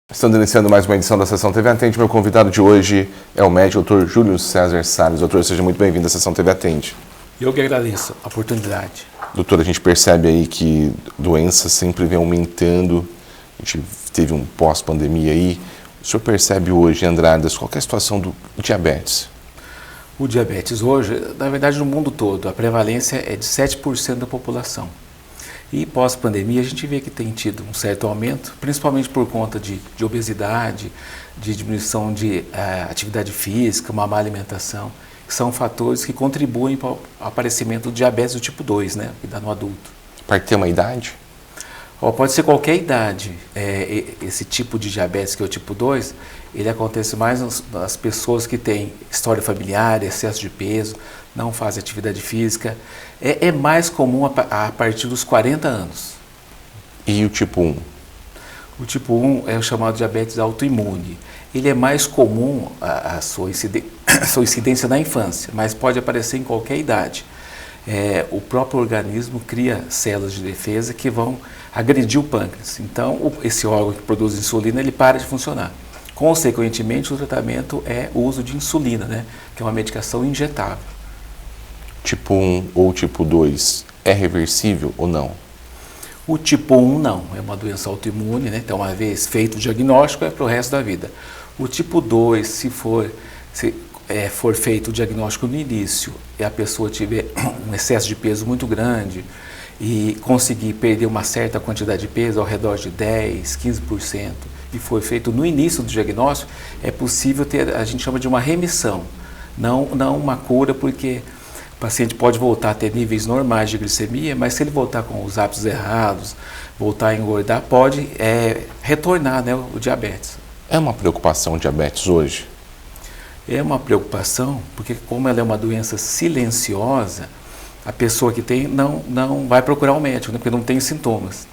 Estamos iniciando mais uma edição da Sessão TV Atende. Meu convidado de hoje é o médico Dr. Júlio César Salles. Doutor, seja muito bem-vindo à Sessão TV Atende. Eu que agradeço a oportunidade. Doutor, a gente percebe aí que doença sempre vem aumentando. A gente teve um pós-pandemia aí. O senhor percebe hoje, Andradas, qual é a situação do diabetes? O diabetes hoje, na verdade no mundo todo, a prevalência é de 7% da população. E pós-pandemia a gente vê que tem tido um certo aumento, principalmente por conta de obesidade, de diminuição de atividade física, uma má alimentação, que são fatores que contribuem para o aparecimento do diabetes do tipo 2, né, que dá no adulto. Pode ter uma idade? Pode ser qualquer idade. Esse tipo de diabetes, que é o tipo 2, ele acontece mais nas pessoas que têm história familiar, excesso de peso, não fazem atividade física. É mais comum a partir dos 40 anos. E o tipo 1? O tipo 1 é o chamado diabetes autoimune. Ele é mais comum, a sua incidência na infância, mas pode aparecer em qualquer idade. O próprio organismo cria células de defesa que vão agredir o pâncreas. Então, esse órgão que produz insulina, ele para de funcionar. Consequentemente, o tratamento é o uso de insulina, né, que é uma medicação injetável. Tipo 1 ou tipo 2 é reversível ou não? O tipo 1 não, é uma doença autoimune, né? Então, uma vez feito o diagnóstico, é para o resto da vida. O tipo 2, se for feito o diagnóstico no início e a pessoa tiver um excesso de peso muito grande e conseguir perder uma certa quantidade de peso, ao redor de 10%, 15%, e foi feito no início do diagnóstico, é possível ter, a gente chama de uma remissão, não uma cura, porque o paciente pode voltar a ter níveis normais de glicemia, mas se ele voltar com os hábitos errados, voltar a engordar, pode retornar, né, o diabetes. É uma preocupação o diabetes hoje? É uma preocupação, porque como ela é uma doença silenciosa, a pessoa que tem não vai procurar um médico, né, porque não tem sintomas.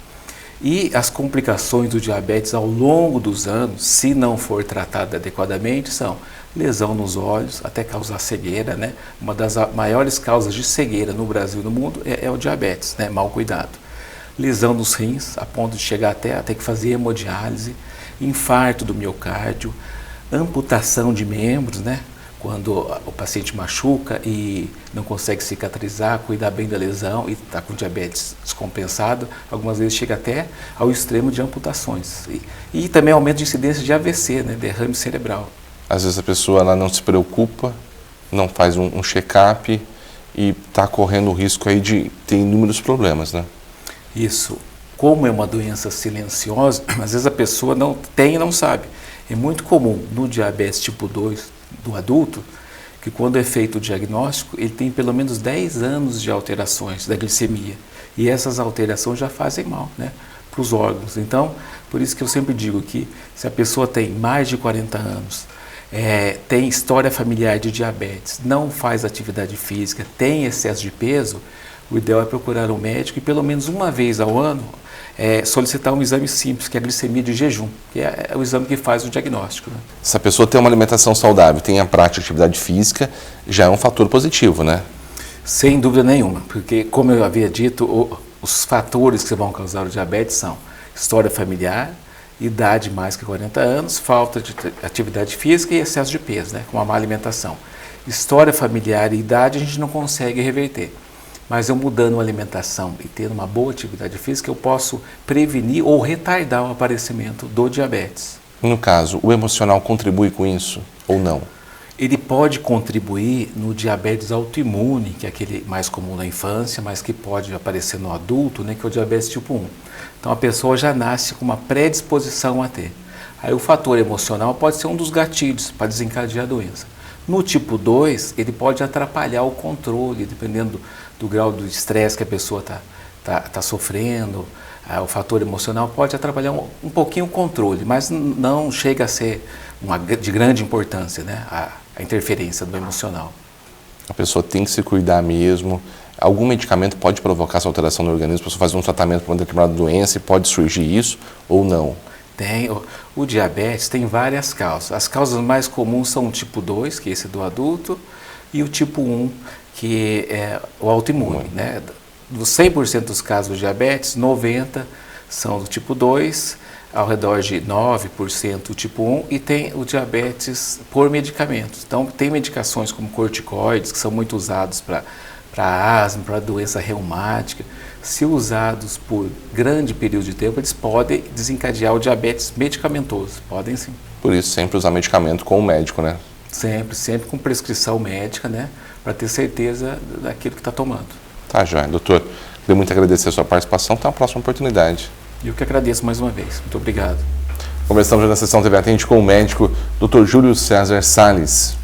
E as complicações do diabetes ao longo dos anos, se não for tratada adequadamente, são lesão nos olhos, até causar cegueira, né? Uma das maiores causas de cegueira no Brasil e no mundo é o diabetes, né? Mal cuidado. Lesão nos rins, a ponto de chegar até a ter que fazer hemodiálise, infarto do miocárdio, amputação de membros, né? Quando o paciente machuca e não consegue cicatrizar, cuidar bem da lesão e está com diabetes descompensado, algumas vezes chega até ao extremo de amputações. E também aumento de incidência de AVC, né? Derrame cerebral. Às vezes a pessoa ela não se preocupa, não faz um check-up e está correndo o risco aí de ter inúmeros problemas, né? Isso. Como é uma doença silenciosa, às vezes a pessoa não tem e não sabe. É muito comum no diabetes tipo 2 do adulto, que quando é feito o diagnóstico, ele tem pelo menos 10 anos de alterações da glicemia. E essas alterações já fazem mal, né, para os órgãos. Então, por isso que eu sempre digo que se a pessoa tem mais de 40 anos, tem história familiar de diabetes, não faz atividade física, tem excesso de peso, o ideal é procurar um médico e pelo menos uma vez ao ano solicitar um exame simples, que é a glicemia de jejum, que é o exame que faz o diagnóstico, né? Se a pessoa tem uma alimentação saudável, tem a prática de atividade física, já é um fator positivo, né? Sem dúvida nenhuma, porque como eu havia dito, os fatores que vão causar o diabetes são história familiar, idade mais que 40 anos, falta de atividade física e excesso de peso, né, com uma má alimentação. História familiar e idade a gente não consegue reverter. Mas eu mudando a alimentação e tendo uma boa atividade física, eu posso prevenir ou retardar o aparecimento do diabetes. No caso, o emocional contribui com isso ou não? Ele pode contribuir no diabetes autoimune, que é aquele mais comum na infância, mas que pode aparecer no adulto, né, que é o diabetes tipo 1. Então a pessoa já nasce com uma predisposição a ter. Aí o fator emocional pode ser um dos gatilhos para desencadear a doença. No tipo 2, ele pode atrapalhar o controle, dependendo do grau de estresse que a pessoa está sofrendo. O fator emocional pode atrapalhar um pouquinho o controle, mas não chega a ser de grande importância, né, a interferência do emocional. A pessoa tem que se cuidar mesmo. Algum medicamento pode provocar essa alteração no organismo? A pessoa faz um tratamento para uma determinada doença e pode surgir isso ou não? Tem. O diabetes tem várias causas. As causas mais comuns são o tipo 2, que é esse do adulto, e o tipo 1, que é o autoimune, né, dos 100% dos casos de diabetes, 90% são do tipo 2, ao redor de 9% do tipo 1, e tem o diabetes por medicamentos. Então, tem medicações como corticoides, que são muito usados para asma, para doença reumática. Se usados por grande período de tempo, eles podem desencadear o diabetes medicamentoso. Podem sim. Por isso, sempre usar medicamento com o médico, né? Sempre com prescrição médica, né? Para ter certeza daquilo que está tomando. Tá, joia. Doutor, queria muito agradecer a sua participação. Até uma próxima oportunidade. Eu que agradeço mais uma vez. Muito obrigado. Conversamos na sessão TV Atende com o médico Dr. Júlio César Salles.